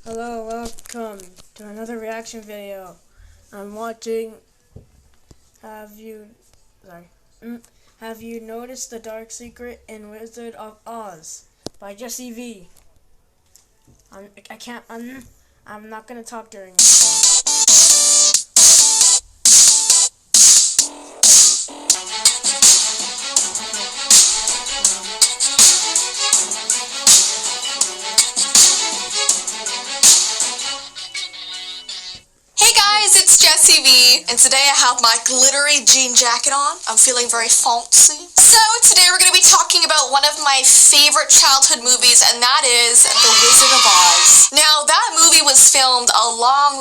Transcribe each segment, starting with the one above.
Hello, welcome to another reaction video. I'm watching Have you noticed the dark secret in Wizard of Oz by Jesse V. I'm not gonna talk during this. Hey guys, it's Jessie V, and today I have my glittery jean jacket on. I'm feeling very fancy. So today we're going to be talking about one of my favorite childhood movies, and that is The Wizard of Oz. Now, that movie was filmed a long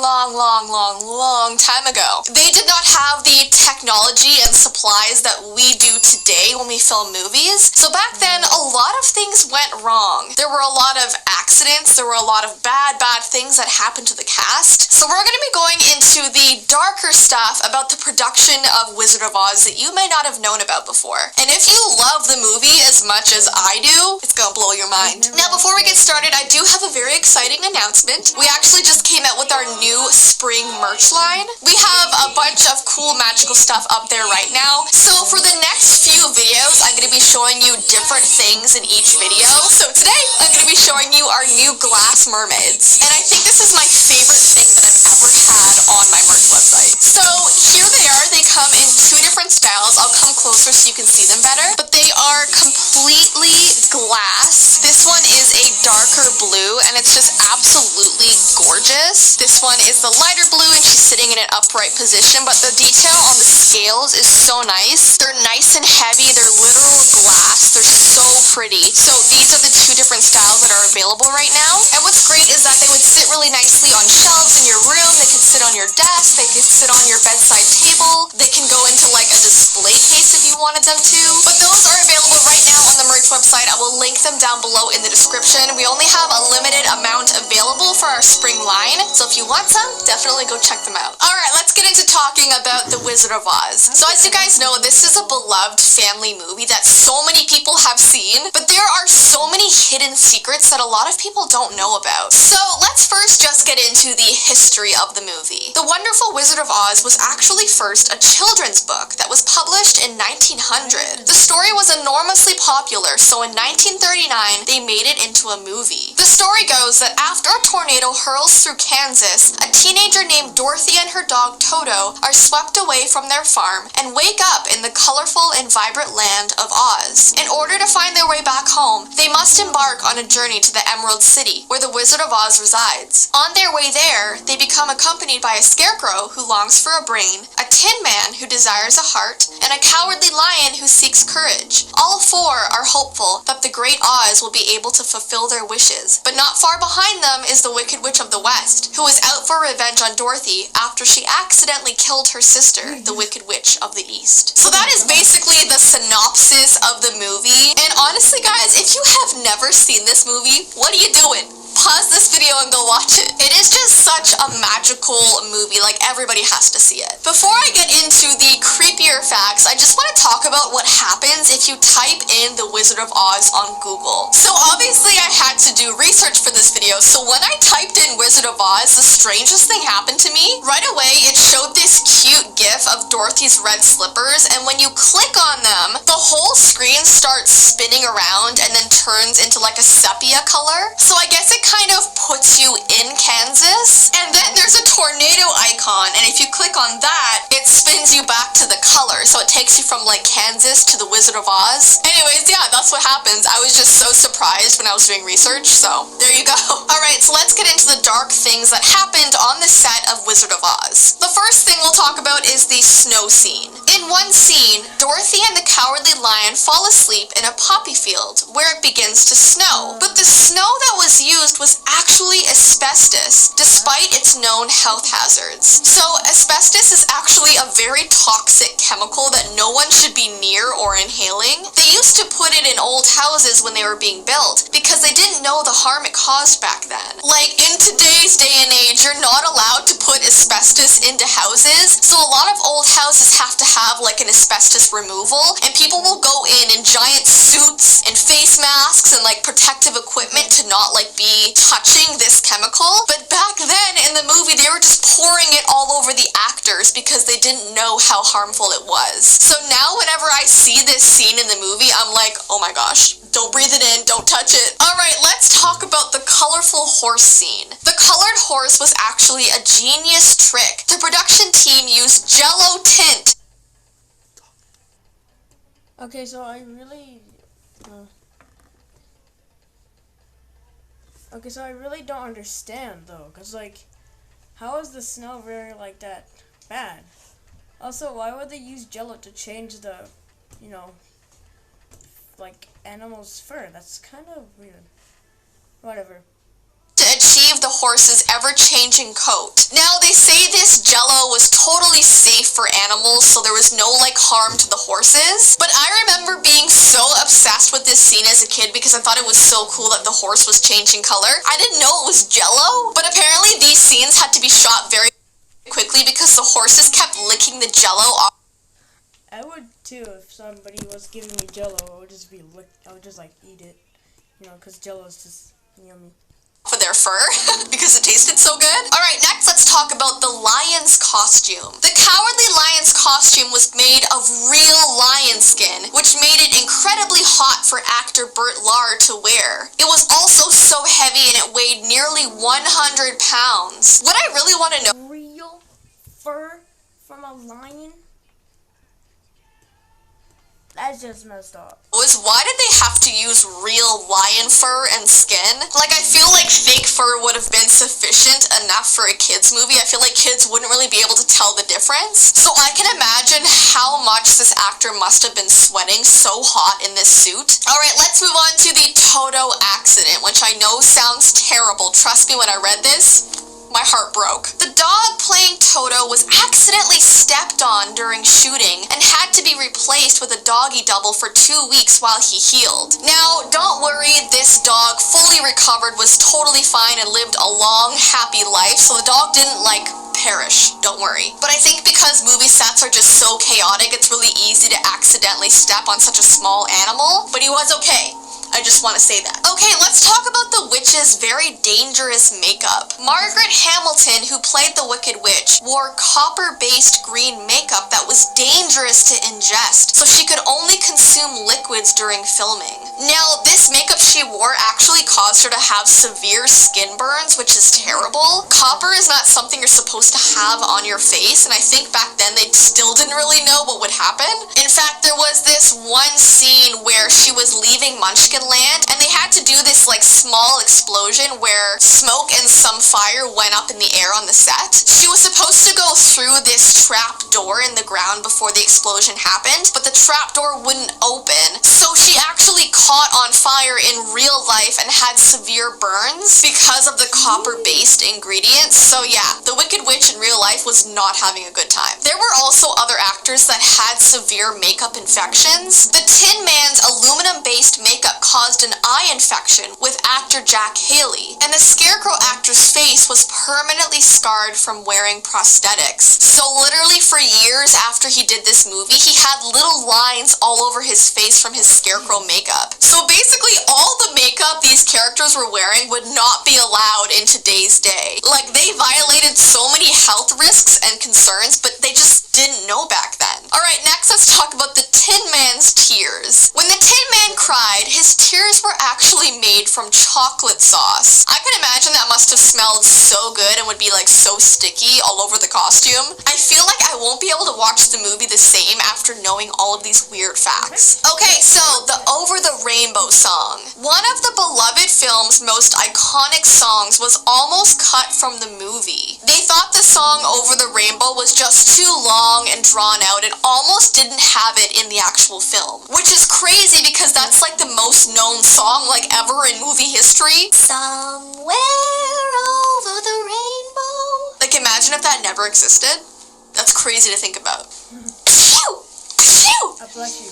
time ago. They did not have the technology and supplies that we do today when we film movies. So back then, a lot of things went wrong. There were a lot of accidents, there were a lot of bad things that happened to the cast. So we're going to be going into the darker stuff about the production of Wizard of Oz that you may not have known about before. And if you love the movie as much as I do, it's gonna blow your mind. Now, before we get started, I do have a very exciting announcement. We actually just came out with our new spring merch line. We have a bunch of cool magical stuff up there right now. So for the next few videos, I'm gonna be showing you different things in each video. So today, I'm gonna be showing you our new glass mermaids. And I think this is my favorite thing that I've ever had on my merch website. So here they are. They come in two different styles. I'll come closer so you can see them better. But they are completely glass. This one is a darker blue, and it's just absolutely gorgeous. This one is the lighter blue, and she's sitting in an upright position, but the detail on the scales is so nice. They're nice and heavy. They're literal glass. They're so pretty. So these are the two different styles that are available right now. And what's great is that they would sit really nicely on shelves in your room. They could sit on your desk. They could sit on your bedside table. They can go into like a display case if you wanted them to. But those are available right now on the merch website. I will link them down below in the description. We only have a limited amount available for our spring line. So if you want some, definitely go check them out. Alright, let's get into talking about The Wizard of Oz. So as you guys know, this is a beloved family movie that so many people have seen. But there are so many hidden secrets that a lot of people don't know about. So let's first just get into the history of the movie. The Wonderful Wizard of Oz was actually first a children's book that was published in 1900. The story was enormously popular, so in 1939, they made it into a movie. The story goes that after a tornado hurls through Kansas, a teenager named Dorothy and her dog Toto are swept away from their farm and wake up in the colorful and vibrant land of Oz. In order to find their way back home, they must embark on a journey to the Emerald City, where the Wizard of Oz resides. On their way there, they become accompanied by a scarecrow who longs for a brain, a tin man who desires a heart, and a cowardly lion who seeks courage. All four are hopeful that the great Oz will be able to fulfill their wishes. But not far behind them is the Wicked Witch of the West, who is out for revenge on Dorothy after she accidentally killed her sister, the Wicked Witch of the East. So that is basically the synopsis of the movie. And honestly, guys, if you have never seen this movie, what are you doing? Pause this video and go watch it. It is just such a magical movie, like everybody has to see it. Before I get into the creepier facts, I just want to talk about what happens if you type in The Wizard of Oz on Google. So obviously I had to do research for this video, so when I typed in Wizard of Oz, the strangest thing happened to me. Right away, it showed this cute gif of Dorothy's red slippers, and when you click on them, the whole screen starts spinning around and then turns into like a sepia color. So I guess it kind of puts you in Kansas, and then there's a tornado icon, and if you click on that, it spins you back to the color, so it takes you from like Kansas to the Wizard of Oz. Anyways, yeah, that's what happens. I was just so surprised when I was doing research, so there you go. Alright, so let's get into the dark things that happened on the set of Wizard of Oz. The first thing we'll talk about is the snow scene. In one scene, Dorothy and the Cowardly Lion fall asleep in a poppy field where it begins to snow, but the snow that was used was actually asbestos, despite its known health hazards. So asbestos is actually a very toxic chemical chemical that no one should be near or inhaling. They used to put it in old houses when they were being built because they didn't know the harm it caused back then. Like, in today's day and age, you're not allowed to put asbestos into houses, so a lot of old houses have to have like an asbestos removal, and people will go in giant suits and face masks and like protective equipment to not like be touching this chemical. But back then in the movie, they were just pouring it all over the actors because they didn't know how harmful it was. So now whenever I see this scene in the movie, I'm like, oh my gosh, don't breathe it in, don't touch it. Alright, let's talk about the colorful horse scene. The colored horse was actually a genius trick. The production team used Jello tint. Okay, so I really... Okay, so I really don't understand, though, because, like, how is the smell really, like, that bad? Also, why would they use Jello to change the, you know, like, animal's fur? That's kind of weird. Whatever. To achieve the horse's ever-changing coat. Now, they say this Jello was totally safe for animals, so there was no, like, harm to the horses. But I remember being so obsessed with this scene as a kid because I thought it was so cool that the horse was changing color. I didn't know it was Jello, but apparently these scenes had to be shot very quickly because the horses kept licking the Jello off. I would, too, if somebody was giving me Jello. I would just like, eat it. You know, because Jello is just yummy. For their fur because it tasted so good. Alright, next let's talk about the lion's costume. The Cowardly Lion's costume was made of real lion skin, which made it incredibly hot for actor Burt Lahr to wear. It was also so heavy and it weighed nearly 100 pounds. What I really want to know... Real fur from a lion? That's just messed up. Was why did they have to use real lion fur and skin? Like, I feel like fake fur would have been sufficient enough for a kids movie. I feel like kids wouldn't really be able to tell the difference. So I can imagine how much this actor must have been sweating so hot in this suit. Alright, let's move on to the Toto accident, which I know sounds terrible. Trust me, when I read this, my heart broke. The dog playing Toto was accidentally stepped on during shooting and had to be replaced with a doggy double for 2 weeks while he healed. Now, don't worry, this dog fully recovered, was totally fine, and lived a long, happy life, so the dog didn't, like, perish. Don't worry. But I think because movie sets are just so chaotic, it's really easy to accidentally step on such a small animal, but he was okay. I just want to say that. Okay, let's talk about the witch's very dangerous makeup. Margaret Hamilton, who played the Wicked Witch, wore copper-based green makeup that was dangerous to ingest, so she could only consume liquids during filming. Now, this makeup she wore actually caused her to have severe skin burns, which is terrible. Copper is not something you're supposed to have on your face, and I think back then they still didn't really know what would happen. In fact, there was this one scene where she was leaving Munchkin Land, and they had to do this like small explosion where smoke and some fire went up in the air on the set. She was supposed to go through this trap door in the ground before the explosion happened, but the trap door wouldn't open, so she actually caught on fire in real life and had severe burns because of the copper-based ingredients. So yeah, the Wicked Witch in real life was not having a good time. There were also other actors that had severe makeup infections. The Tin Man's aluminum-based makeup caused an eye infection with actor Jack Haley, and the Scarecrow actor's face was permanently scarred from wearing prosthetics. So literally for years after he did this movie, he had little lines all over his face from his Scarecrow makeup. So basically all the makeup these characters were wearing would not be allowed in today's day. Like, they violated so many health risks and concerns, but they just didn't know back then. Alright, next let's talk about the Tin Man's tears. When the Tin Man cried, his tears were actually made from chocolate sauce. I can imagine that must have smelled so good and would be like so sticky all over the costume. I feel like I won't be able to watch the movie the same after knowing all of these weird facts. Okay, so the Over the Rainbow song. One of the beloved film's most iconic songs was almost cut from the movie. They thought the song Over the Rainbow was just too long and drawn out and almost didn't have it in the actual film, which is crazy because that's like the most known song like ever in movie history. Somewhere over the rainbow. Like, imagine if that never existed. That's crazy to think about. Phew! Achoo! I bless you.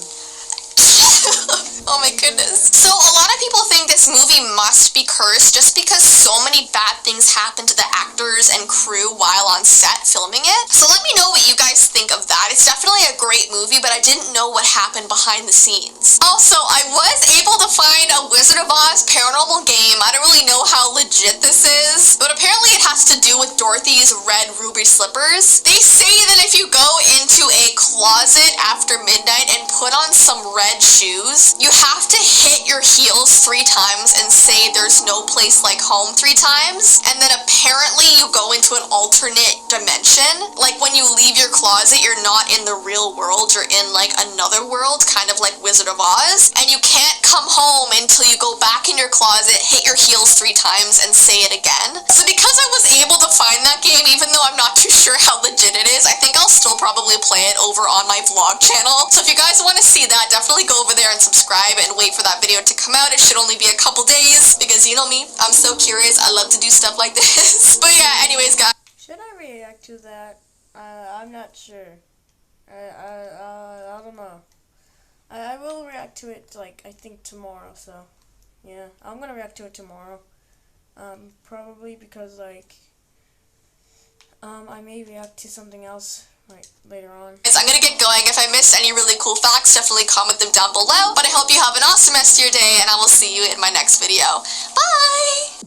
Oh my goodness. So a lot of people think this movie must be cursed just because so many bad things happen to the actors and crew while on set filming it. So let me know what you guys think of that. It's definitely a great movie, but I didn't know what happened behind the scenes. Also, I was able to find a Wizard of Oz paranormal game. I don't really know how legit this is, but apparently it has to do with Dorothy's red ruby slippers. They say that if you go into a closet after midnight and put on some red shoes, you have to hit your heels 3 times and say there's no place like home 3 times, and then apparently you go into an alternate dimension. Like when you leave your closet, you're not in the real world, you're in like another world, kind of like Wizard of Oz, and you can't come home until you go back in your closet, hit your heels 3 times, and say it again. So because I was able to find that game, even though I'm not too sure how legit it is, I think I'll still probably play it over on my vlog channel. So if you guys want to see that, definitely go over there and subscribe and wait for that video to come out. It should only be a couple days because you know me, I'm so curious. I love to do stuff like this. But yeah, anyways, guys. Should I react to that? I'm not sure. I don't know. I will react to it, like, I think tomorrow, so, yeah. I'm gonna react to it tomorrow. Probably because, like, I may react to something else, like, later on. I'm gonna get going. If I missed any really cool facts, definitely comment them down below. But I hope you have an awesome rest of your day, and I will see you in my next video. Bye!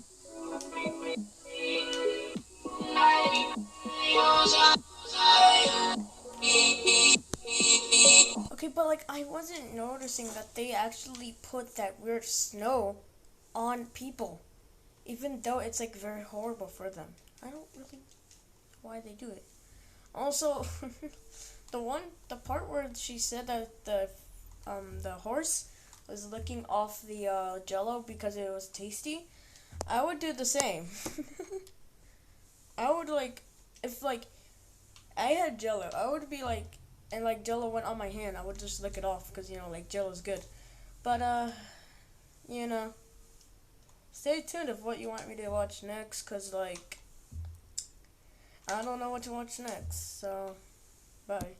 Okay, but, like, I wasn't noticing that they actually put that weird snow on people. Even though it's, like, very horrible for them. I don't really know why they do it. Also, the part where she said that the horse was licking off the Jello because it was tasty, I would do the same. I would, like, if, like, I had Jello, I would be like, and like Jello went on my hand, I would just lick it off because, you know, like, Jello's good. But you know, stay tuned of what you want me to watch next, because, like, I don't know what to watch next, so bye.